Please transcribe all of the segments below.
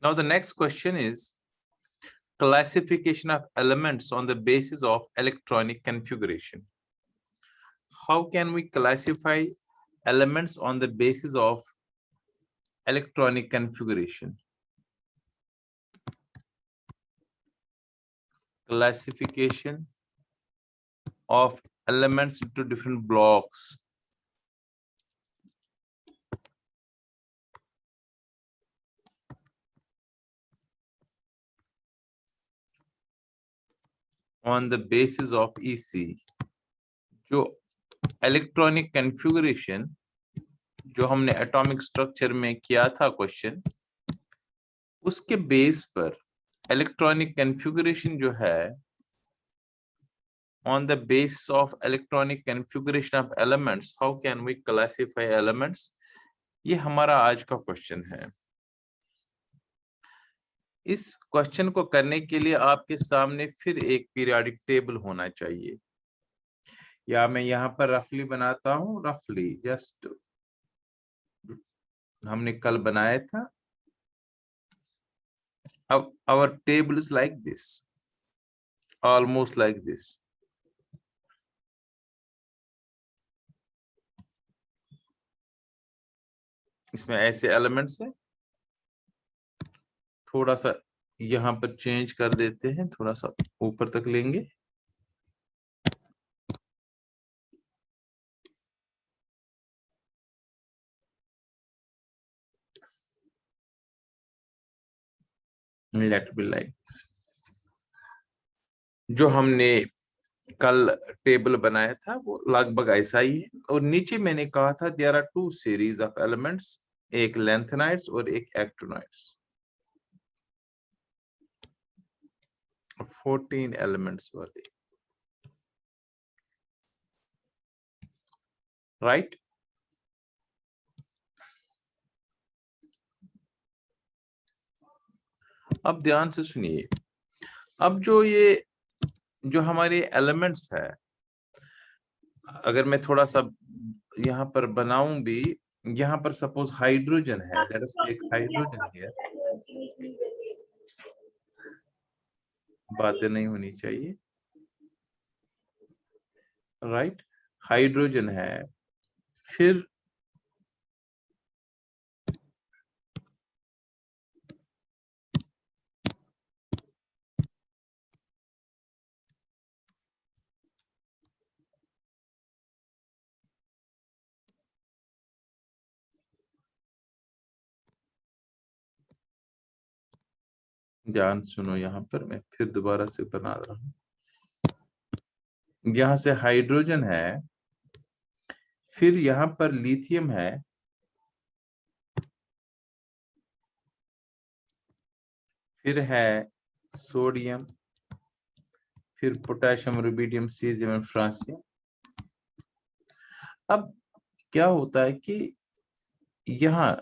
Now the next question is classification of elements on the basis of electronic configuration. How can we classify elements on the basis of electronic configuration? Classification of elements into different blocks. On the basis of EC. जो electronic configuration जो हमने atomic structure में किया था question, उसके base पर electronic configuration जो है, on the basis of electronic configuration of elements, how can we classify elements? ये हमारा आज का क्वेश्चन है। इस क्वेश्चन को करने के लिए आपके सामने फिर एक पीरियोडिक टेबल होना चाहिए, या मैं यहाँ पर रफली बनाता हूँ, रफली जस्ट हमने कल बनाया था। अब our table is like this, almost like this. इसमें ऐसे एलिमेंट्स है, थोड़ा सा यहाँ पर चेंज कर देते हैं, थोड़ा सा ऊपर तक लेंगे। Let be like this. जो हमने कल टेबल बनाया था वो लगभग ऐसा ही है, और नीचे मैंने कहा था there are two series of elements, एक लेंथेनाइड्स और एक एक्टिनोइड्स, 14 एलिमेंट्स वाले, राइट? अब ध्यान से सुनिए, अब जो हमारे एलिमेंट्स है, अगर मैं थोड़ा सा यहाँ पर बनाऊं भी, यहाँ पर सपोज हाइड्रोजन है, let us take hydrogen here, बातें नहीं होनी चाहिए, राइट? हाइड्रोजन है, फिर ध्यान सुनो, यहाँ पर मैं फिर दोबारा से बना रहा हूं। यहां से हाइड्रोजन है, फिर यहाँ पर लिथियम है, फिर है सोडियम, फिर पोटेशियम, रुबिडियम, सीजियम और फ्रांसियम। अब क्या होता है कि यहाँ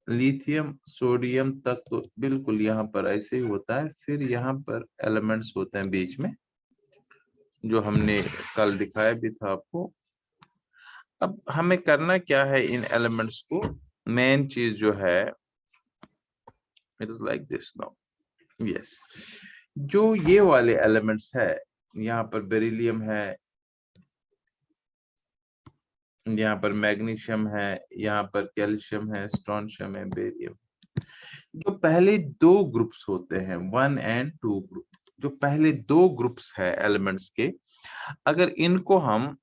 लिथियम सोडियम तक तो बिल्कुल यहाँ पर ऐसे ही होता है, फिर यहाँ पर एलिमेंट्स होते हैं बीच में, जो हमने कल दिखाया भी था आपको। अब हमें करना क्या है इन एलिमेंट्स को, मेन चीज जो है, it is like this now, yes, जो ये वाले एलिमेंट्स है, यहाँ पर बेरिलियम है, यहाँ पर मैग्नीशियम है, यहाँ पर कैल्शियम है, स्ट्रोंशियम है, बेरियम, जो पहले दो ग्रुप्स होते हैं, 1 और 2 ग्रुप, जो पहले दो ग्रुप्स है एलिमेंट्स के, अगर इनको हम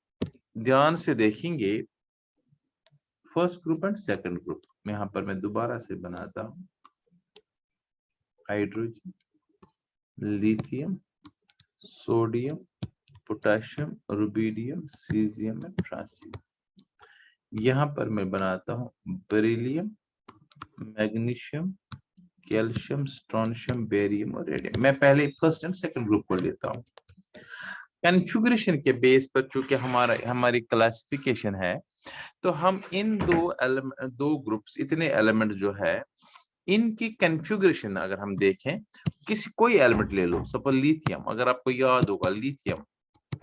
ध्यान से देखेंगे, first group and second group, यहाँ पर मैं दोबारा से बनाता हूँ, hydrogen, lithium, sodium, potassium, rubidium, caesium and francium. यहाँ पर मैं बनाता हूँ beryllium, magnesium, calcium, strontium, barium और रेडियम। मैं पहले फर्स्ट एंड सेकंड ग्रुप को लेता हूँ। कॉन्फ़िगरेशन के बेस पर चूंकि हमारी क्लासिफिकेशन है, तो हम इन दो ग्रुप्स, इतने एलिमेंट जो है, इनकी कॉन्फ़िगरेशन अगर हम देखें, कोई एलिमेंट ले लो, सपोज लिथियम, अगर आपको याद होगा लिथियम,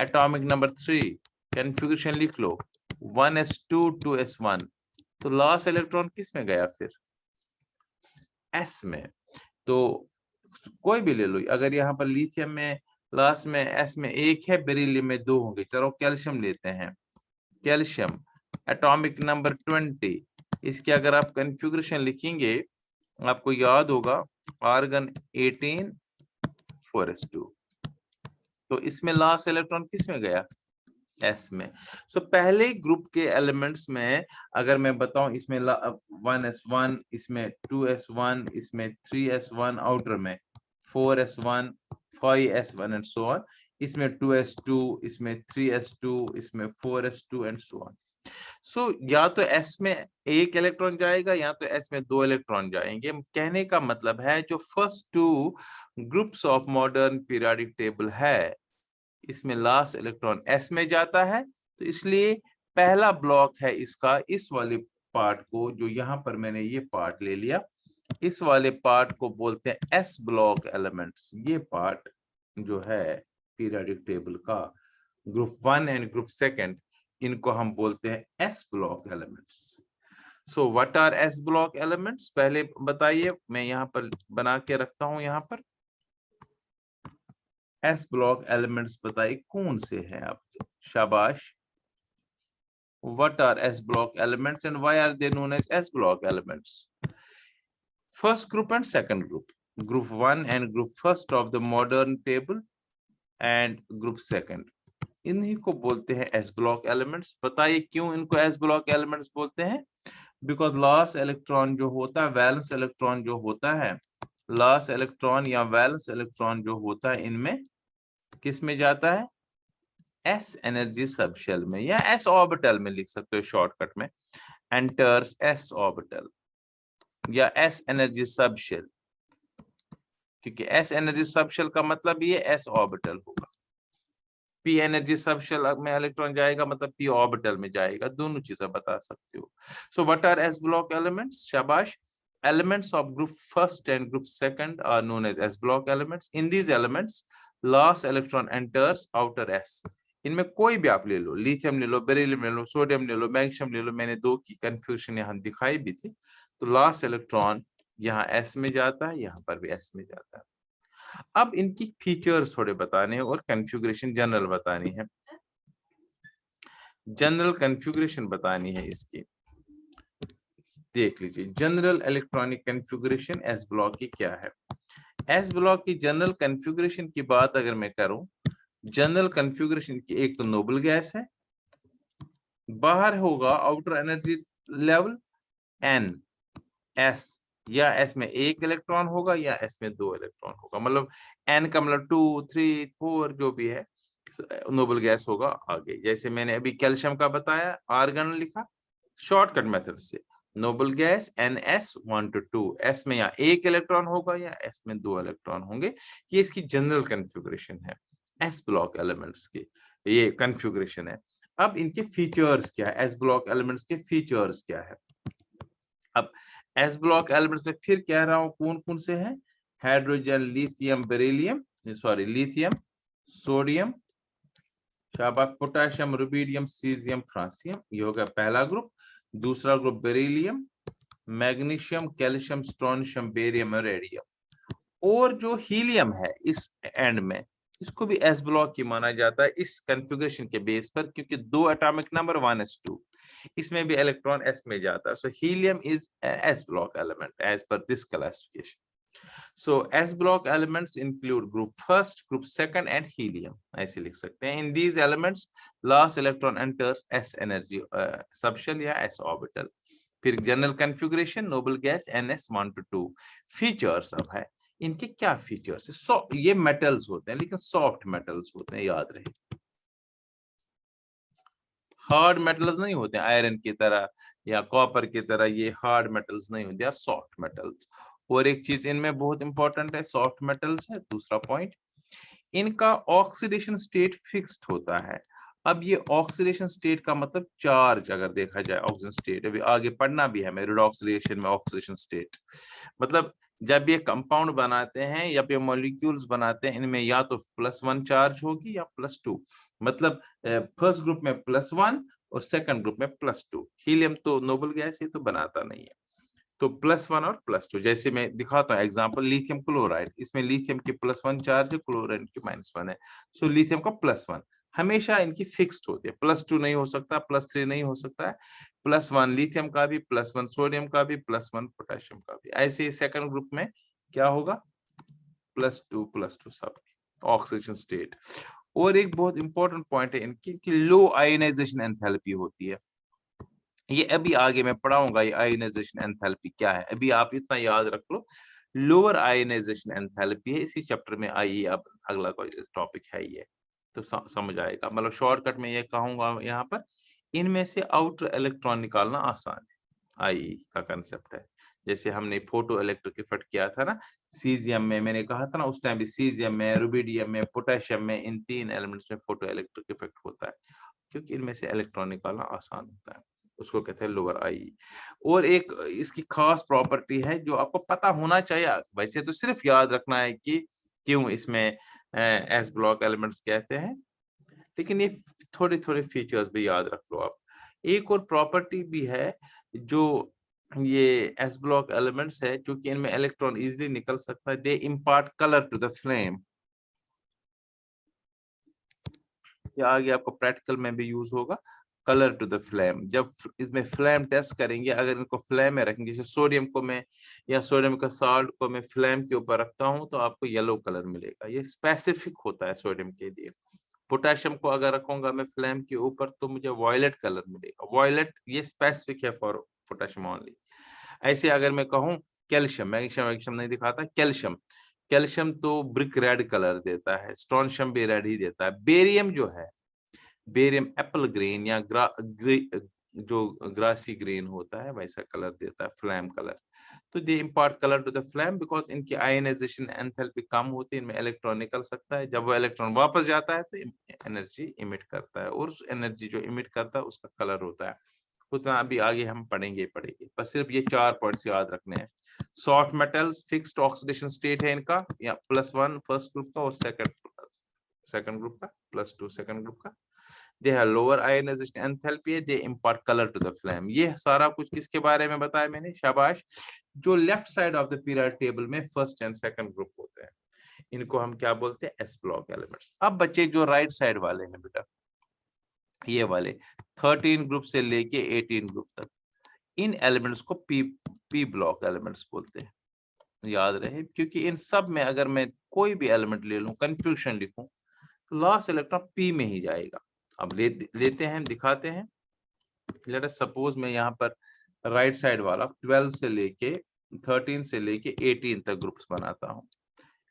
एटॉमिक नंबर 3, कॉन्फ़िगरेशन लिख लो 1s2 2s1, तो लास्ट इलेक्ट्रॉन किस में गया, फिर s में। तो कोई भी ले लो, अगर यहाँ पर लिथियम में लास्ट में एस में 1 है, बेरिलियम में 2 होंगे। चलो कैल्शियम लेते हैं, कैल्शियम एटॉमिक नंबर 20, इसके अगर आप कॉन्फ़िगरेशन लिखेंगे आपको याद होगा आर्गन 18 4s2, तो इसमें लास्ट इलेक्ट्रॉन किस में गया, एस में। सो पहले ग्रुप के एलिमेंट्स में अगर मैं बताऊं, इसमें 1s1, इसमें 2s1, इसमें 3s1, आउटर में 4s1, 5s1 and so on, इसमें 2s2, इसमें 3s2, इसमें 4s2 एंड सो ऑन। सो या तो एस में 1 इलेक्ट्रॉन जाएगा या तो एस में 2 इलेक्ट्रॉन जाएंगे। कहने का मतलब है जो first 2 groups of modern periodic table है, इसमें लास्ट इलेक्ट्रॉन एस में जाता है, तो इसलिए पहला ब्लॉक है इसका, इस वाले पार्ट को, जो यहाँ पर मैंने ये पार्ट ले लिया, इस वाले पार्ट को बोलते हैं एस ब्लॉक एलिमेंट्स। ये पार्ट जो है पीरियोडिक टेबल का, ग्रुप 1 एंड ग्रुप 2, इनको हम बोलते हैं S block elements. So what R S block elements, पहले बताइए, मैं यहाँ पर बना के रखता हूं। यहाँ पर एस ब्लॉक एलिमेंट्स बताइए कौन से हैं आप, शाबाश। What are S block elements and why are they known as S block elements? First group and second group. Group 1 and group first of the modern table and group second. इन्हीं को बोलते हैं S block elements। बताइए क्यों इनको S block elements बोलते हैं? Because last electron जो होता है, valence electron जो होता है, last electron या valence electron जो होता है, इनमें किस में जाता है, एस एनर्जी सबशेल में, या एस ऑर्बिटल में लिख सकते हो शॉर्टकट में, एंटर्स एस ऑर्बिटल या एस एनर्जी सबशेल, क्योंकि एस एनर्जी सबशेल का मतलब ये एस ऑर्बिटल होगा। पी एनर्जी सबशेल में इलेक्ट्रॉन जाएगा मतलब पी ऑर्बिटल में जाएगा, दोनों चीजें बता सकते हो। So what R S block elements, शाबाश। Elements of group first and group second are known as S block elements. In these elements, last electron enters outer S. इनमें कोई भी आप ले लो, लिथियम ले लो, बेरिलियम ले लो, सोडियम ले लो, मैग्नीशियम ले लो, मैंने 2 की कंफ्यूजन यहाँ दिखाई भी थी। तो लास्ट इलेक्ट्रॉन यहाँ S में जाता है, यहाँ पर भी S में जाता है। अब इनकी फीचर्स थोड़े बताने हैं और कंफ्यूगरेशन जनरल बतानी है, जनरल कंफ्यूगरेशन बतानी है इसकी। देख लीजिए जनरल इलेक्ट्रॉनिक कंफ्यूगरेशन एस ब्लॉक की क्या है। एस ब्लॉक की जनरल कंफ्यूगरेशन की बात अगर मैं करूं, जनरल कंफ्यूगरेशन की एक तो नोबल गैस है, बाहर होगा outer energy level n s, या एस में 1 इलेक्ट्रॉन होगा या एस में 2 इलेक्ट्रॉन होगा, मतलब एन का मतलब 2 3 4 जो भी है नोबल गैस होगा आगे। जैसे मैंने अभी कैल्शियम का बताया, आर्गन लिखा शॉर्टकट मेथड से, noble gas NS1 to 2, S में या 1 इलेक्ट्रॉन होगा या एस में 2 इलेक्ट्रॉन होंगे। ये इसकी जनरल कॉन्फ़िगरेशन है, एस ब्लॉक एलिमेंट्स की ये कॉन्फ़िगरेशन है। अब इनके फीचर्स क्या है, एस ब्लॉक एलिमेंट्स के फीचर्स क्या है। अब एस ब्लॉक एलिमेंट्स में फिर कह रहा हूं कौन कौन से हैं, hydrogen, lithium, beryllium, sorry lithium, sodium, शाबाश, पोटेशियम, रुबिडियम, सीजियम, फ्रांसियम, ये हो गया पहला ग्रुप। दूसरा group beryllium, magnesium, calcium, strontium, barium और रेडियम। और जो हीलियम है इस एंड में, इसको भी एस ब्लॉक ही माना जाता है इस कॉन्फ़िगरेशन के बेस पर, क्योंकि 2 एटॉमिक नंबर 1s2, इसमें भी इलेक्ट्रॉन एस में जाता है। So helium is S block element as per this classification. So S block elements include group first, group second and helium, ऐसे लिख सकते हैं। In these elements last electron enters S energy subshell या S orbital। फिर general configuration noble gas NS1 to 2। Features अब है इनके क्या फीचर्स है, ये मेटल्स होते हैं लेकिन सॉफ्ट मेटल्स होते हैं, याद रहे, हार्ड मेटल्स नहीं होते आयरन की तरह या कॉपर की तरह, ये हार्ड मेटल्स नहीं होते, सॉफ्ट मेटल्स। और एक चीज इनमें बहुत इंपॉर्टेंट है, सॉफ्ट मेटल्स है, दूसरा पॉइंट, इनका ऑक्सीडेशन स्टेट फिक्स्ड होता है। अब ये ऑक्सीडेशन स्टेट का मतलब चार्ज अगर देखा जाए, ऑक्सीजन स्टेट अभी आगे पढ़ना भी है रिडॉक्स रिएक्शन में, ऑक्सीडेशन स्टेट मतलब जब ये कंपाउंड बनाते हैं या फिर मॉलिक्यूल्स बनाते हैं, इनमें या तो +1 चार्ज होगी या +2, मतलब फर्स्ट ग्रुप में +1 और सेकंड ग्रुप में +2। हीलियम तो नोबल गैस है तो बनाता नहीं है। तो +1 और +2, जैसे मैं दिखाता हूँ एग्जांपल, लिथियम क्लोराइड, इसमें लिथियम के +1 चार्ज है, क्लोराइड के -1 है। सो लिथियम का +1 हमेशा इनकी फिक्स्ड होती है, +2 नहीं हो सकता, +3 नहीं हो सकता है, +1 लिथियम का भी, +1 सोडियम का भी, +1 पोटेशियम का भी। ऐसे ही सेकंड ग्रुप में क्या होगा, +2 सब ऑक्सीजन स्टेट। और एक बहुत इंपॉर्टेंट पॉइंट है इनकी कि लो आयोनाइजेशन एंथैल्पी होती है। ये अभी आगे मैं पढ़ाऊंगा ये आयोनाइजेशन एंथैल्पी क्या है, अभी आप इतना याद रख लो, लोअर आयोनाइजेशन एंथैल्पी है, इसी चैप्टर में आई, अब अगला कोई टॉपिक है ये, तो समझ आएगा। मतलब शॉर्टकट में ये कहूंगा यहाँ पर, इनमें से आउटर इलेक्ट्रॉन निकालना आसान है, आई का कंसेप्ट है। जैसे हमने फोटो इलेक्ट्रिक इफेक्ट किया था ना सीजियम में, मैंने कहा था ना उस टाइम भी, सीजियम में, रुबिडियम में, पोटेशियम में, इन 3 एलिमेंट्स में फोटो इलेक्ट्रिक इफेक्ट होता है, क्योंकि इनमें से इलेक्ट्रॉन निकालना आसान होता है, उसको कहते हैं लोअर आई। और एक इसकी खास प्रॉपर्टी है जो आपको पता होना चाहिए, वैसे तो सिर्फ याद रखना है कि क्यों इसमें एस ब्लॉक एलिमेंट्स कहते हैं, लेकिन ये थोड़े थोड़े फीचर्स भी याद रख लो आप। एक और प्रॉपर्टी भी है जो ये एस ब्लॉक एलिमेंट्स है, क्योंकि इनमें इलेक्ट्रॉन इजीली निकल सकता है, they impart colour to the flame. या आगे आपको प्रैक्टिकल में भी यूज होगा, कलर टू द फ्लेम। जब इसमें फ्लेम टेस्ट करेंगे, अगर इनको फ्लेम में रखेंगे, जैसे सोडियम को मैं या सोडियम का साल्ट को मैं फ्लेम के ऊपर रखता हूं तो आपको येलो कलर मिलेगा, ये स्पेसिफिक होता है सोडियम के लिए। पोटेशियम को अगर रखूंगा मैं फ्लेम के ऊपर तो मुझे वॉयलेट कलर मिलेगा, वॉयलेट ये स्पेसिफिक है फॉर पोटेशियम ओनली। ऐसे अगर मैं कहूँ कैल्शियम, मैग्नीशियम मैग्नीशियम नहीं दिखाता, कैल्शियम, कैल्शियम तो ब्रिक रेड कलर देता है, स्ट्रोंशियम भी रेड ही देता है। बेरियम जो है, बेरियम एप्पल ग्रीन या जो ग्रासी ग्रीन होता है वैसा कलर देता है, फ्लेम कलर। तो they impart colour to the flame because इनकी आयनाइजेशन एंथैल्पी कम होती है, इनमें इलेक्ट्रॉन निकल सकता है, जब वो इलेक्ट्रॉन वापस जाता है तो एनर्जी इमिट करता है, और उस एनर्जी जो इमिट करता है उसका कलर होता है। उतना अभी आगे हम पढ़ेंगे बस सिर्फ ये 4 पॉइंट्स याद रखने हैं। Soft metals fixed oxidation state है इनका, या +1 फर्स्ट ग्रुप का और सेकंड ग्रुप का, +2 सेकंड ग्रुप का। They have lower ionization enthalpy, they impart color to the flame। ये सारा कुछ किसके बारे में बताया मैंने, शाबाश, जो left side of the period table में फर्स्ट एंड सेकंड ग्रुप होते हैं, इनको हम क्या बोलते हैं, एस ब्लॉक एलिमेंट्स। अब बच्चे जो राइट साइड वाले हैं बेटा, ये वाले 13 ग्रुप से लेके 18 ग्रुप तक, इन एलिमेंट्स को पी ब्लॉक एलिमेंट्स बोलते हैं, याद रहे, क्योंकि इन सब में अगर मैं कोई भी एलिमेंट ले लूं, कंफ्यूजन लिखूं, तो लास्ट इलेक्ट्रॉन पी में ही जाएगा। अब लेते हैं, दिखाते हैं। लेट अस सपोज मैं यहाँ पर राइट साइड वाला 12 से लेके 13 से लेके 18 तक ग्रुप्स बनाता हूँ।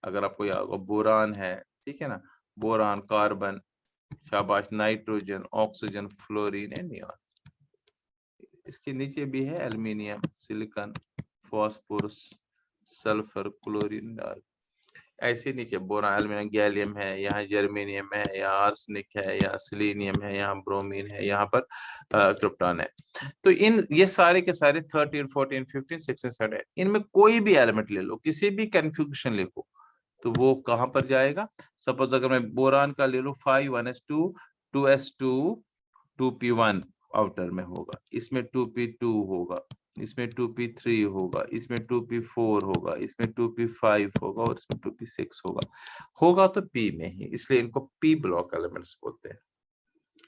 अगर आपको याद हो, बोरान है, ठीक है ना, बोरान, कार्बन, शाबाश, nitrogen, oxygen, fluorine and neon. इसके नीचे भी है aluminium, silicon, phosphorus, sulphur, chlorine, ऐसे नीचे बोरान, एल्यूमिनियम, गैलियम है, यहाँ जर्मेनियम है, यहाँ आर्सेनिक है, यहाँ सिलीनियम है, यहाँ ब्रोमीन है, यहाँ पर क्रिप्टॉन है। तो ये सारे के सारे 13, 14, 15, 16, 17, इनमें कोई भी एलिमेंट ले लो, किसी भी कन्फ्यूगेशन लिखो, तो वो कहां पर जाएगा। सपोज अगर मैं बोरान का ले लूं 5 1s2 2s2 2p1 आउटर में होगा, इसमें 2p2 होगा, इसमें 2p3 होगा, इसमें 2p4 होगा, इसमें 2p5 होगा, और इसमें 2p6 होगा तो p में ही, इसलिए इनको p ब्लॉक एलिमेंट्स बोलते हैं।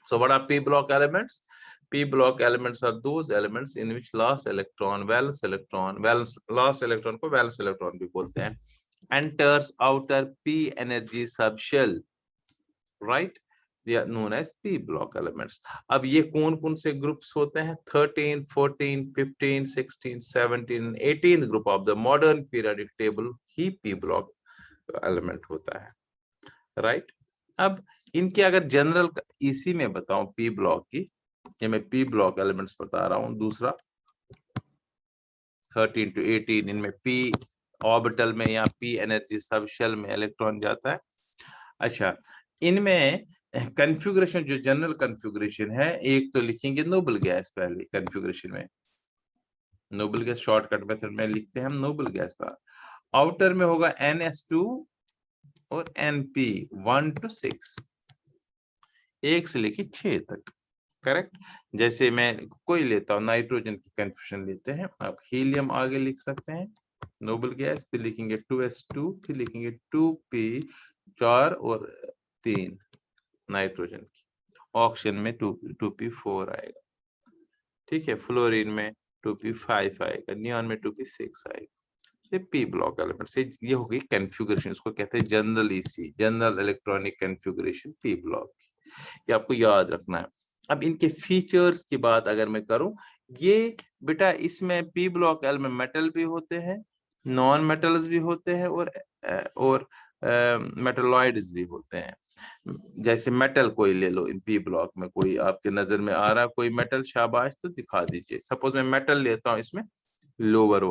So what are p block elements? P block elements are those elements in which last electron valence को valence electron भी बोलते हैं, enters outer p energy subshell, right? They are known as p block elements। अब ये कौन कौन से groups होते हैं, 13, 14, 15, 16, 17, 18 group of the modern periodic table he p block element होता है, राइट? अब इनके अगर जनरल इसी में बताऊं p ब्लॉक की, ये मैं p ब्लॉक एलिमेंट्स बता रहा हूं, दूसरा 13 to 18, इनमें p ऑर्बिटल में या p एनर्जी सब शेल में इलेक्ट्रॉन जाता है। अच्छा, इनमें कन्फिगरेशन जो जनरल कन्फिगरेशन है, एक तो लिखेंगे नोबल गैस, पहले कन्फिगरेशन में नोबल गैस, शॉर्टकट मेथड में लिखते हैं हम नोबल गैस पर। आउटर में होगा NS2 और NP 1 to 6, 1 से लेके 6 तक, करेक्ट। जैसे मैं कोई लेता हूँ, नाइट्रोजन की कंफ्यूजन लेते हैं, आप हीलियम आगे लिख सकते हैं, नोबल गैस, फिर लिखेंगे 2s2, फिर लिखेंगे 2p, 4 और 3 नाइट्रोजन की, ऑक्सीजन में 2p4 आएगा, ठीक है, फ्लोरीन में 2p5 आएगा, नियॉन में 2p6 आएगा। ये पी ब्लॉक एलिमेंट से ये हो गई कॉन्फ़िगरेशन, इसको कहते हैं general EC, general electronic configuration P block, ये आपको याद रखना है। अब इनके फीचर्स की बात अगर मैं करूं, ये बेटा इसमें पी ब्लॉक एलिमेंट मेटल भी होते हैं, नॉन मेटल्स भी होते हैं, और मेटलॉइड्स भी होते हैं। जैसे मेटल कोई ले लो, इन पी ब्लॉक में कोई आपके नजर में आ रहा कोई मेटल, शाबाश, तो दिखा दीजिए। सपोज मैं मेटल लेता हूं, इसमें लोअर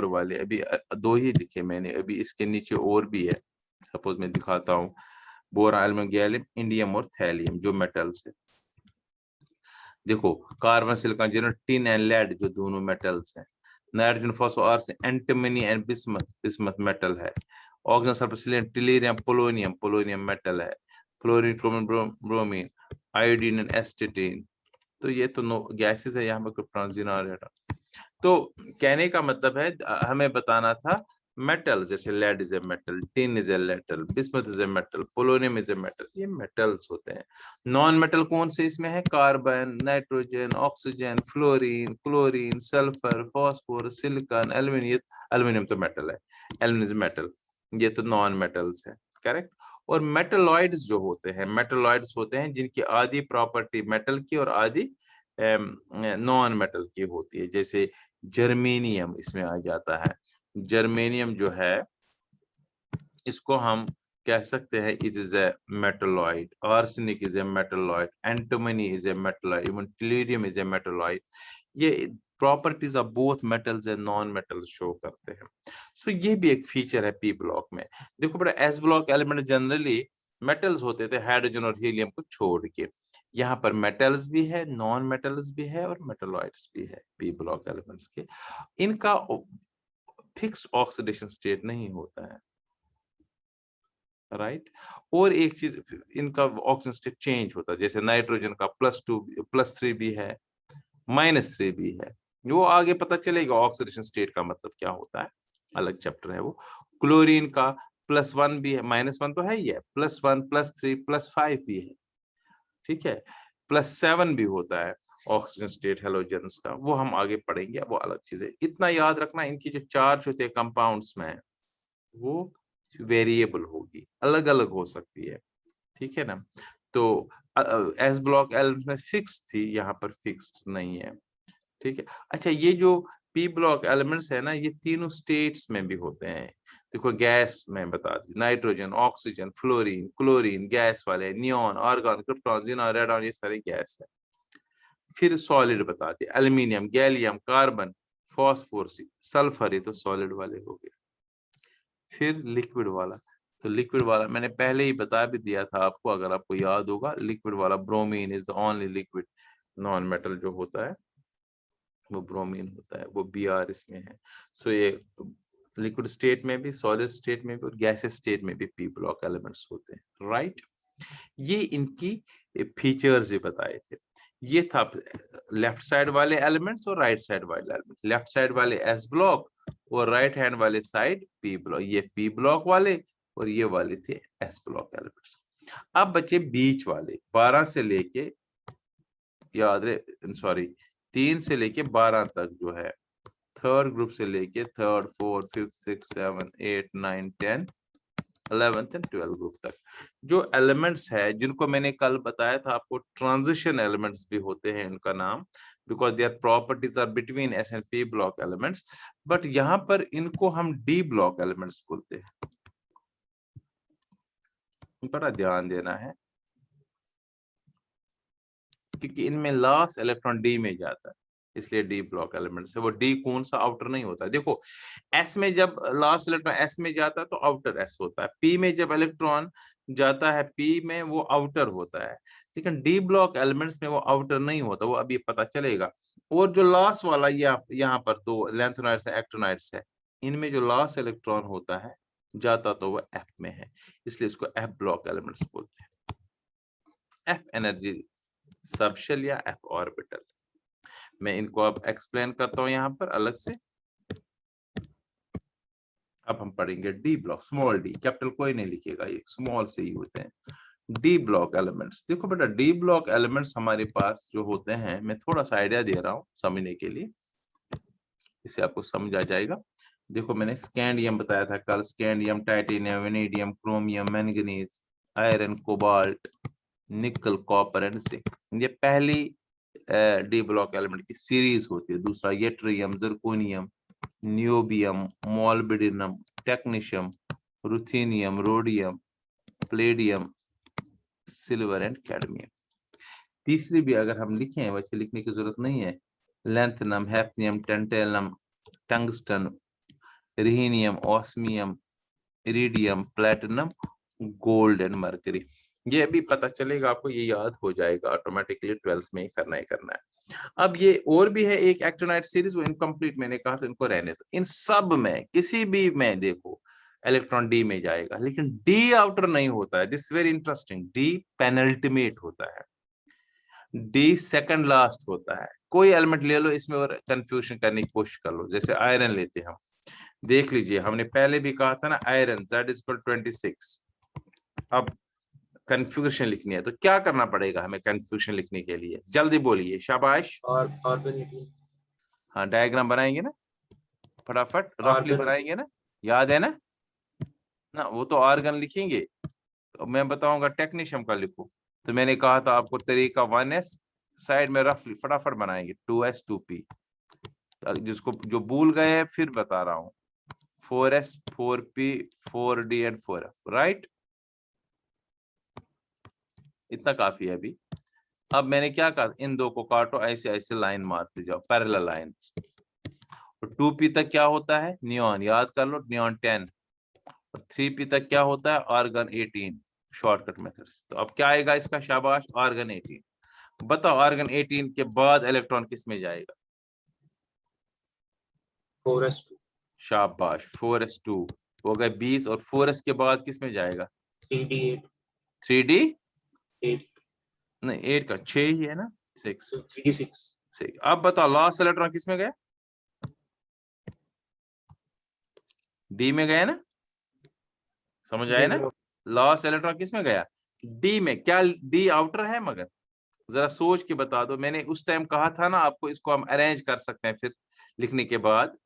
वाले अभी दो ही दिखे मैंने, अभी इसके नीचे और भी है। सपोज मैं दिखाता हूँ, बोरान, एल्यूमीनियम, गैलियम, इंडियम और थैलियम जो मेटल्स है। देखो, कार्बन, सिलिकॉन, जिनो, टिन एंड लेड जो दोनों मेटल्स हैं। Nitrogen, phosphorus, arsenic, antimony and bismuth metal है। Oxygen, sulphur, silicon, tellurium, polonium metal है। Fluorine, chromium, bromine, iodine and astatine, तो ये तो नो गैसेस है, यहाँ पर क्रिप्टॉन, ज़ीनान। तो कहने का मतलब है हमें बताना था मेटल, जैसे lead is a metal, tin is a metal, bismuth is a metal, polonium is a metal, ये मेटल्स होते हैं। नॉन मेटल कौन से इसमें है? Carbon, nitrogen, oxygen, fluorine, chlorine, sulphur, phosphorus, silicon, aluminium तो मेटल है, एल्यूमिनियम मेटल, ये तो नॉन मेटल्स है, करेक्ट। और मेटलॉइड्स जो होते हैं, मेटलॉइड्स होते हैं जिनकी आधी प्रॉपर्टी मेटल की और आधी नॉन मेटल की होती है। जैसे जर्मेनियम इसमें आ जाता है। जर्मेनियम जो है, इसको हम कह सकते हैं it is a metalloid, arsenic is a metalloid, antimony is a metalloid, even tellurium is a metalloid. ये properties of both metals and non metals show करते हैं। सो ये भी एक फीचर है पी ब्लॉक में। देखो बेटा, S block element generally metals होते थे, हाइड्रोजन और हीलियम को छोड़ के। यहाँ पर मेटल्स भी है, नॉन मेटल्स भी है और मेटलॉइड्स भी है पी ब्लॉक एलिमेंट्स के। इनका फिक्स्ड ऑक्सीडेशन स्टेट नहीं होता है, राइट। और एक चीज, इनका ऑक्सीजन स्टेट चेंज होता है। जैसे नाइट्रोजन का +2 +3 भी है, -3 भी है। वो आगे पता चलेगा ऑक्सीडेशन स्टेट का मतलब क्या होता है, अलग चैप्टर है वो। क्लोरीन का +1 भी है, -1 तो है ही है, +1 +3 +5 भी है, ठीक है, +7 भी होता है ऑक्सीजन स्टेट हेलोजेंस का, वो हम आगे पढ़ेंगे, वो अलग चीज है। इतना याद रखना, इनकी जो चार्ज होते हैं कंपाउंड्स में, वो वेरिएबल होगी, अलग अलग हो सकती है, ठीक है ना। तो एस ब्लॉक एल में फिक्स थी, यहाँ पर फिक्स्ड नहीं है, ठीक है। अच्छा, ये जो पी ब्लॉक एलिमेंट्स है ना, ये तीनों स्टेट्स में भी होते हैं। देखो, गैस में बता दी, nitrogen, oxygen, fluorine, chlorine gas वाले, neon, argon, krypton, xenon, radon, ये सारे गैस है। फिर सॉलिड बता दी, aluminium, gallium, carbon, phosphorus, sulphur, ये तो सॉलिड वाले हो गए। फिर लिक्विड वाला, तो लिक्विड वाला मैंने पहले ही बता भी दिया था आपको, अगर आपको याद होगा। लिक्विड वाला bromine is the only liquid non metal जो होता है, वो ब्रोमीन होता है, वो Br इसमें है। सो ये लिक्विड स्टेट में भी, सॉलिड स्टेट में भी और गैसेस स्टेट में भी पी ब्लॉक एलिमेंट्स होते हैं, राइट। ये इनकी फीचर्स भी बताए थे। ये था लेफ्ट साइड वाले एलिमेंट्स और राइट साइड वाले एलिमेंट्स। लेफ्ट साइड वाले एस ब्लॉक और राइट हैंड वाले साइड पी ब्लॉक, ये पी ब्लॉक वाले और ये वाले थे एस ब्लॉक एलिमेंट्स। अब बचे बीच वाले, 12 से लेके, याद रहे, सॉरी, 3 से लेके 12 तक जो है, थर्ड ग्रुप से लेके third, fourth, fifth, six, 7, 8, 9, 10, 11th and 12 group तक जो एलिमेंट्स है, जिनको मैंने कल बताया था आपको, ट्रांजिशन एलिमेंट्स भी होते हैं इनका नाम, because their properties are between s and p block elements. But यहाँ पर इनको हम डी ब्लॉक एलिमेंट्स बोलते हैं, बड़ा ध्यान देना है, क्योंकि इनमें लास्ट इलेक्ट्रॉन डी में जाता है, इसलिए डी ब्लॉक एलिमेंट्स है। वो डी कौन सा, आउटर नहीं होता। देखो, एस में जब लास्ट इलेक्ट्रॉन एस में जाता है तो आउटर एस होता है, पी में जब इलेक्ट्रॉन जाता है पी में, वो आउटर होता है। लेकिन डी ब्लॉक एलिमेंट्स में वो आउटर नहीं होता, वो अभी पता चलेगा। और जो लास्ट वाला, यहाँ पर दो लैंथेनाइड्स है, एक्टिनाइड्स है, इनमें जो लास्ट इलेक्ट्रॉन होता है जाता तो वो एफ में है, इसलिए इसको एफ ब्लॉक एलिमेंट्स बोलते हैं। एफ एनर्जी सबशेल या f ऑर्बिटल। मैं इनको अब एक्सप्लेन करता हूं यहाँ पर अलग से। अब हम पढ़ेंगे D block, small D, capital कोई नहीं लिखेगा, ये स्मॉल से ही होते हैं। डी ब्लॉक एलिमेंट्स, देखो बेटा डी ब्लॉक एलिमेंट्स हमारे पास जो होते हैं, मैं थोड़ा सा आइडिया दे रहा हूँ समझने के लिए, इससे आपको समझ आ जाएगा। देखो मैंने स्कैंडियम बताया था कल, scandium, titanium, vanadium, chromium, manganese, iron, cobalt, निकल, कॉपर एंड जिंक, ये पहली डी ब्लॉक एलिमेंट की सीरीज होती है। दूसरा yttrium, zirconium, niobium, molybdenum, technetium, ruthenium, rhodium, Palladium, silver and cadmium. तीसरी भी अगर हम लिखें, वैसे लिखने की जरूरत नहीं है, lanthanum, hafnium, tantalum, tungsten, rhenium, osmium, iridium, platinum, gold and mercury. ये भी पता चलेगा आपको, ये याद हो जाएगा ऑटोमेटिकली, 12th में ही करना है। अब ये और भी है एक एक्टिनाइट सीरीज, वो इनकम्प्लीट मैंने कहा तो इनको रहने दो। इन सब में किसी भी में देखो इलेक्ट्रॉन डी में जाएगा, लेकिन डी आउटर नहीं होता है। This very interesting, D penultimate होता है, डी सेकंड लास्ट होता है। कोई एलिमेंट ले लो इसमें और कंफ्यूजन करने की कोशिश कर लो। जैसे आयरन लेते हैं हम, देख लीजिए हमने पहले भी कहा था ना, आयरन Z=26। अब कंफ्यूजन लिखनी है तो क्या करना पड़ेगा हमें कंफ्यूजन लिखने के लिए, जल्दी बोलिए, शाबाश। और ऑर्गन, हाँ डायग्राम बनाएंगे ना, फटाफट रफली बनाएंगे ना, याद है ना? ना वो तो आर्गन लिखेंगे, तो मैं बताऊंगा टेक्नीशियम का लिखो। तो मैंने कहा था आपको तरीका 1s, साइड में रफली फटाफट बनाएंगे 2s 2p, जिसको जो भूल गए फिर बता रहा हूं, 4s 4p 4d and 4f, right? इतना काफी है अभी। अब मैंने क्या कहा, इन दो को काटो, ऐसे ऐसे लाइन मारते जाओ, पैरेलल लाइंस। 2p तक क्या होता है, नियॉन, याद कर लो, नियॉन 10। और 3p तक क्या होता है, आर्गन 18, शॉर्टकट मेथड्स। तो अब क्या आएगा इसका, शाबाश, आर्गन 18। बताओ आर्गन 18 के बाद इलेक्ट्रॉन किस में जाएगा? 4s2, शाबाश, 4s2 हो गए 20, और 4s के बाद किस में जाएगा? 3d8, 3d 8, नहीं, 8 का 6 ही है ना, 6। 3d6। अब बताओ लास्ट इलेक्ट्रॉन किस में गया? डी में गया ना, समझ आए ना? लास्ट इलेक्ट्रॉन किस में गया? डी में। क्या डी आउटर है? मगर जरा सोच के बता दो, मैंने उस टाइम कहा था ना आपको, इसको हम अरेंज कर सकते हैं फिर लिखने के बाद।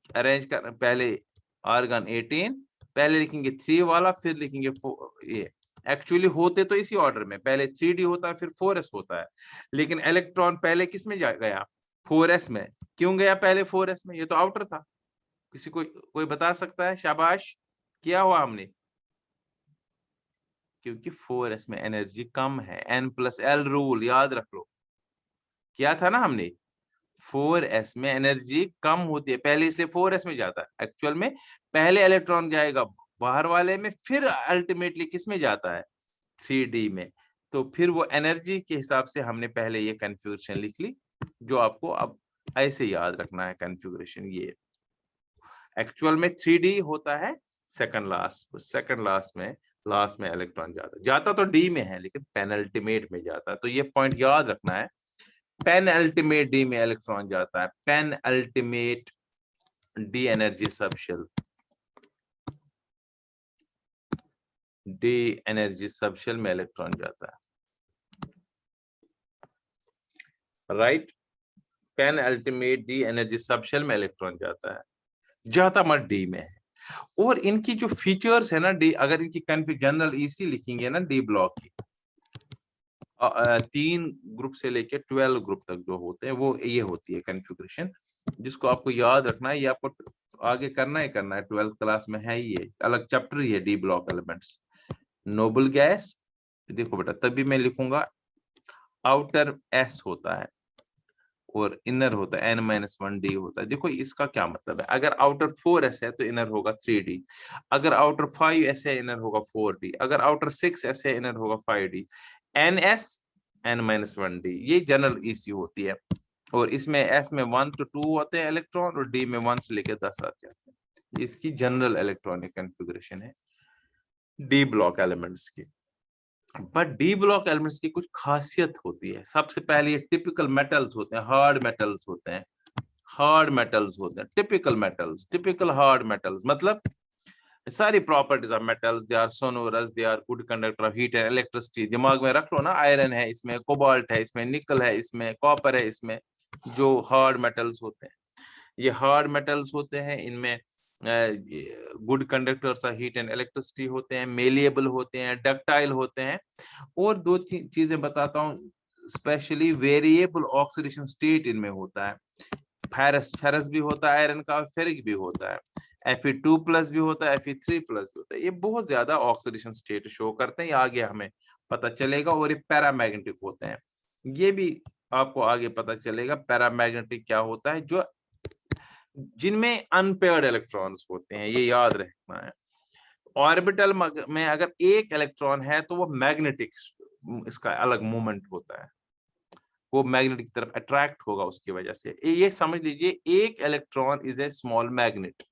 अरेंज कर, पहले आर्गन 18, पहले लिखेंगे 3 वाला, फिर लिखेंगे 4। ये एक्चुअली होते तो इसी ऑर्डर में, पहले 3d होता है फिर 4s होता है, लेकिन इलेक्ट्रॉन पहले किस में गया? 4s में। क्यों गया पहले 4s में? ये तो आउटर था। किसी कोई बता सकता है? शाबाश, किया हुआ हमने। क्योंकि 4s में एनर्जी कम है, N+L रूल याद रख लो, किया था ना हमने। 4s में एनर्जी कम होती है पहले, इसलिए 4s में जाता है। एक्चुअल में पहले इलेक्ट्रॉन जाएगा बाहर वाले में, फिर अल्टीमेटली किस में जाता है? 3d में। तो फिर वो एनर्जी के हिसाब से हमने पहले ये कन्फिगरेशन लिख ली, जो आपको अब ऐसे याद रखना है कन्फिगरेशन। ये एक्चुअल में 3d होता है सेकंड लास्ट, सेकंड लास्ट में इलेक्ट्रॉन जाता तो डी में है, लेकिन पेनल्टीमेट में जाता है। तो ये पॉइंट याद रखना है, पेनल्टीमेट डी में इलेक्ट्रॉन जाता है, penultimate D energy subshell, D energy subshell में इलेक्ट्रॉन जाता है, right? Penultimate D energy subshell में इलेक्ट्रॉन जाता मत डी में है। और इनकी जो फीचर्स है ना डी, अगर इनकी जनरल इसी लिखेंगे ना डी ब्लॉक की, 3 ग्रुप से लेके 12 ग्रुप तक जो होते हैं वो ये होती है कॉन्फ़िगरेशन, जिसको आपको याद रखना है। ये आपको आगे करना है 12th क्लास में है, ये अलग चैप्टर ही है, D block elements. Noble gas, देखो बेटा तभी मैं लिखूंगा, आउटर s होता है और इनर होता है n-1d होता है। देखो इसका क्या मतलब है, अगर आउटर 4s है तो इनर होगा 3d, अगर आउटर 5s है इनर होगा 4d, अगर आउटर 6s है इनर होगा 5d, ns n-1d, ये जनरल ईसी होती है। और इसमें s में 1 to 2 होते हैं इलेक्ट्रॉन, और d में 1 से लेकर 10 आ जाते हैं। इसकी जनरल इलेक्ट्रॉनिक कॉन्फ़िगरेशन है डी ब्लॉक एलिमेंट्स की। बट डी ब्लॉक एलिमेंट्स की कुछ खासियत होती है। सबसे पहले ये टिपिकल मेटल्स होते हैं, हार्ड मेटल्स होते हैं, हार्ड मेटल्स होते हैं, typical metals, typical hard metals, मतलब सारी properties of metals, they are sonorous, they are good conductor of heat and electricity. दिमाग में रख लो ना, आयरन है इसमें, कोबाल्ट है इसमें, निकल है इसमें, कॉपर है इसमें, जो हार्ड मेटल्स होते हैं, ये हार्ड मेटल्स होते हैं। इनमें good conductors of heat and electricity होते हैं, मेलिएबल होते हैं, डक्टाइल होते हैं। और दो चीजें बताता हूँ, स्पेशली वेरिएबल ऑक्सीडेशन स्टेट इनमें होता है। फेरस, फेरस भी होता है आयरन का, फेरिक भी होता है, Fe2+ भी होता है, Fe3+ भी होता है। ये बहुत ज्यादा ऑक्सीडेशन स्टेट शो करते हैं, ये आगे हमें पता चलेगा। और ये पैरामैग्नेटिक होते हैं, ये भी आपको आगे पता चलेगा पैरामैग्नेटिक क्या होता है, जो जिनमें अनपेयर्ड इलेक्ट्रॉन्स होते हैं, ये याद रखना है। ऑर्बिटल में अगर एक इलेक्ट्रॉन है तो वो मैग्नेटिक, इसका अलग मूवमेंट होता है, वो मैग्नेट की तरफ अट्रैक्ट होगा उसकी वजह से। ये समझ लीजिए, एक electron is a small magnet.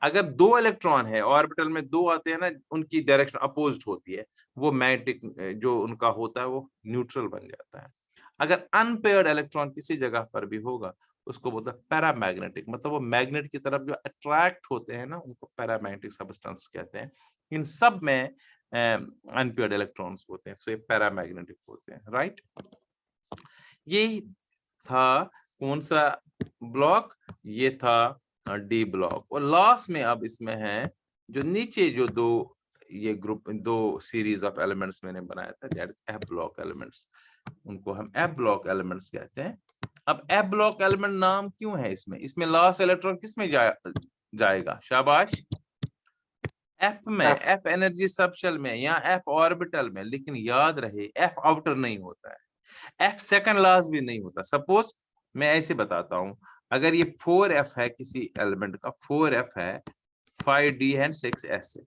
अगर दो इलेक्ट्रॉन है ऑर्बिटल में, दो आते हैं ना, उनकी डायरेक्शन अपोज्ड होती है, वो मैग्नेटिक जो उनका होता है वो न्यूट्रल बन जाता है। अगर अनपेयर्ड इलेक्ट्रॉन किसी जगह पर भी होगा, उसको बोलते हैं पैरामैग्नेटिक, मतलब वो मैग्नेट की तरफ जो अट्रैक्ट होते हैं ना, उनको पैरामैग्नेटिक सब्सटेंस कहते हैं। इन सब में अनपेयर्ड इलेक्ट्रॉन्स होते हैं, सो ये पैरामैग्नेटिक होते हैं, राइट। ये था कौन सा ब्लॉक, ये था डी ब्लॉक। और लास्ट में अब इसमें है जो नीचे जो दो ये ग्रुप, दो सीरीज ऑफ एलिमेंट्स मैंने बनाया था, that is F block elements, उनको हम एफ ब्लॉक एलिमेंट्स कहते हैं। अब एफ ब्लॉक एलिमेंट नाम क्यों है इसमें, इसमें लास्ट इलेक्ट्रॉन किस में जाएगा, शाबाश, एफ में, एफ एनर्जी सबशेल में या एफ ऑर्बिटल में। लेकिन याद रहे, एफ आउटर नहीं होता है, एफ सेकंड लास्ट भी नहीं होता। सपोज मैं ऐसे बताता हूं, अगर ये 4f है किसी एलिमेंट का, 4f है, 5d है, 6s है,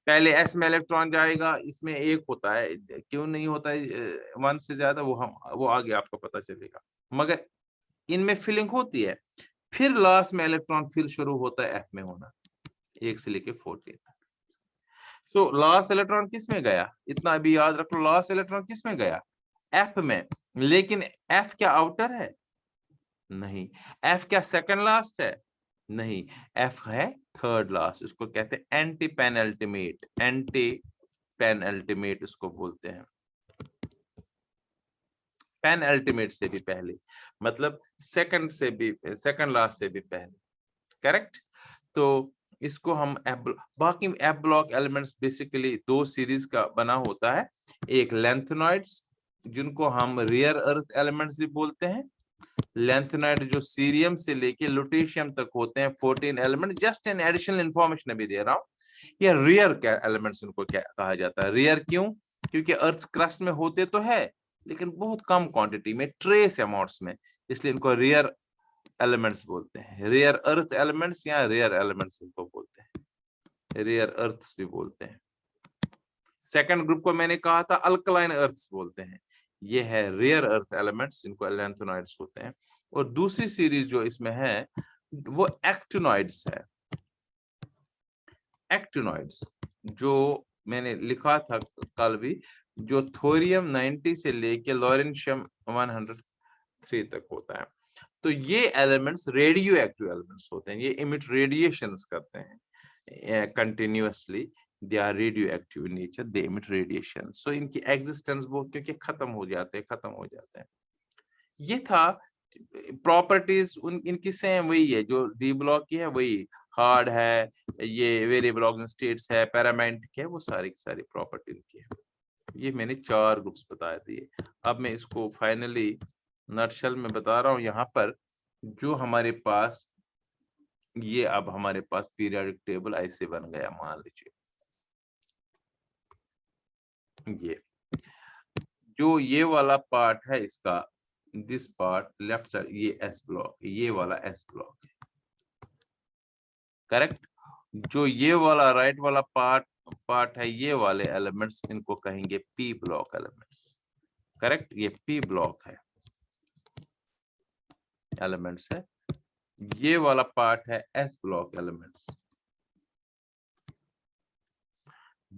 पहले s में इलेक्ट्रॉन जाएगा, इसमें एक होता है, क्यों नहीं होता है 1 से ज्यादा, वो आगे आपको पता चलेगा, मगर इनमें फिलिंग होती है। फिर लास्ट में इलेक्ट्रॉन फिल शुरू होता है f में होना, 1 से लेके 14 तक। सो लास्ट इलेक्ट्रॉन किस में गया, इतना अभी याद रखो, लास्ट इलेक्ट्रॉन किस में गया, एफ में। लेकिन एफ क्या आउटर है, नहीं। एफ क्या सेकंड लास्ट है, नहीं। एफ है थर्ड लास्ट, इसको कहते हैं एंटी पेनल्टीमेट, एंटी पेनल्टीमेट इसको बोलते हैं, पेनल्टीमेट से भी पहले, मतलब सेकंड से भी, सेकंड लास्ट से भी पहले, करेक्ट। तो इसको हम बाकी एफ ब्लॉक एलिमेंट्स बेसिकली दो सीरीज का बना होता है, एक लेंथेनॉइड्स जिनको हम रियर अर्थ एलिमेंट्स भी बोलते हैं, लेंथेनॉइड जो सीरियम से लेके लुटेशियम तक होते हैं 14 element. Just an additional information अभी दे रहा हूं, ये रियर एलिमेंट्स इनको क्या कहा जाता है, रियर क्यों, क्योंकि अर्थ क्रस्ट में होते तो है लेकिन बहुत कम क्वांटिटी में, ट्रेस अमाउंट्स में, इसलिए इनको रियर एलिमेंट्स बोलते हैं। रियर अर्थ एलिमेंट्स या रियर एलिमेंट्स इनको बोलते हैं, रियर अर्थ्स भी बोलते हैं। सेकंड ग्रुप को मैंने कहा था अल्कलाइन अर्थ्स बोलते हैं, ये है रियर अर्थ एलिमेंट्स जिनको लैंथेनॉइड्स होते हैं। और दूसरी सीरीज जो इसमें है वो एक्टिनॉइड्स है, एक्टिनॉइड्स जो मैंने लिखा था कल भी, जो थोरियम 90 से लेके लॉरेंशियम 103 तक होता है। तो ये एलिमेंट्स रेडियो एक्टिव एलिमेंट्स होते हैं, ये इमिट रेडिएशंस करते हैं continuously, they are radio active in nature, they emit radiation. So इनकी एग्जिस्टेंस बहुत, क्योंकि खत्म हो जाते हैं। ये था प्रॉपर्टीज इनकी सेम वही है जो डी ब्लॉक की है, वही हार्ड है, ये वेरिएबल ऑक्सीजन स्टेट्स है, पैरामैग्नेटिक है, वो सारी की सारी प्रॉपर्टी इनकी है। ये मैंने 4 ग्रुप्स बता दिए। अब मैं इसको फाइनली नटशल में बता रहा हूँ यहाँ पर, जो हमारे पास ये, अब हमारे पास पीरियोडिक टेबल ऐसे बन गया, मान लीजिए ये जो ये वाला पार्ट है इसका, दिस पार्ट लेफ्ट साइड, ये एस ब्लॉक, ये वाला एस ब्लॉक है, करेक्ट। जो ये वाला राइट वाला पार्ट है, ये वाले एलिमेंट्स, इनको कहेंगे पी ब्लॉक एलिमेंट्स, करेक्ट। ये पी ब्लॉक है एलिमेंट्स है, ये वाला पार्ट है एस ब्लॉक एलिमेंट्स।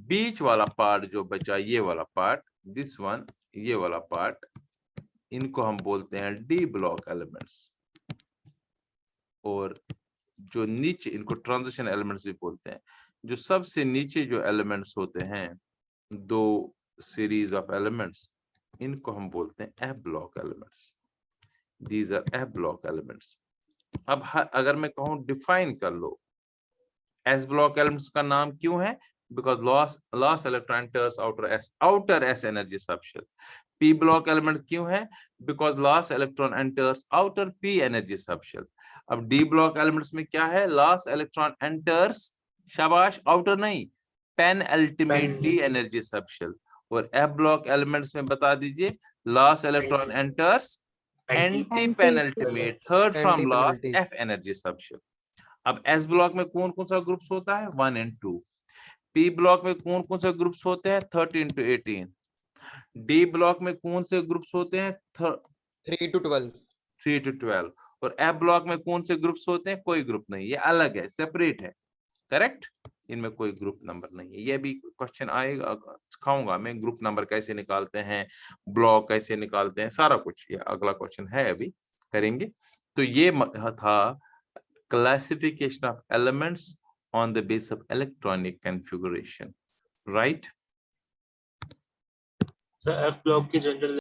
बीच वाला पार्ट जो बचा, ये वाला पार्ट, दिस वन, ये वाला पार्ट, इनको हम बोलते हैं डी ब्लॉक एलिमेंट्स। और जो नीचे, इनको ट्रांजिशन एलिमेंट्स भी बोलते हैं। जो सबसे नीचे जो एलिमेंट्स होते हैं, दो सीरीज ऑफ एलिमेंट्स, इनको हम बोलते हैं F block elements. These R F block elements. अब अगर मैं कहूं डिफाइन कर लो, एस ब्लॉक एलिमेंट्स का नाम क्यों है? Because last electron enters outer s energy subshell. P block element क्यों है? Because last electron enters outer p energy subshell. अब डी ब्लॉक एलिमेंट्स में क्या है? लॉस इलेक्ट्रॉन एंटर्स, शाबाश, आउटर नहीं, penultimate d energy subshell. और f block elements में बता दीजिए, last electron enters antepenultimate third from last f energy subshell. अब एस ब्लॉक में कौन कौन सा ग्रुप्स होता है? 1 and 2। पी ब्लॉक में कौन कौन सा ग्रुप्स होते हैं? 13 to 18। डी ब्लॉक में कौन से ग्रुप्स होते हैं? 3 to 12। 3 to 12। और एफ ब्लॉक में कौन से ग्रुप्स होते हैं? कोई ग्रुप नहीं, ये अलग है, सेपरेट है। करेक्ट? इनमें कोई ग्रुप नंबर नहीं है। ये भी क्वेश्चन आएगा, सिखाऊंगा मैं ग्रुप नंबर कैसे निकालते हैं, ब्लॉक कैसे निकालते हैं, सारा कुछ। ये अगला क्वेश्चन है, अभी करेंगे। तो ये था classification of elements on the basis of electronic configuration, right? So F block की जनरल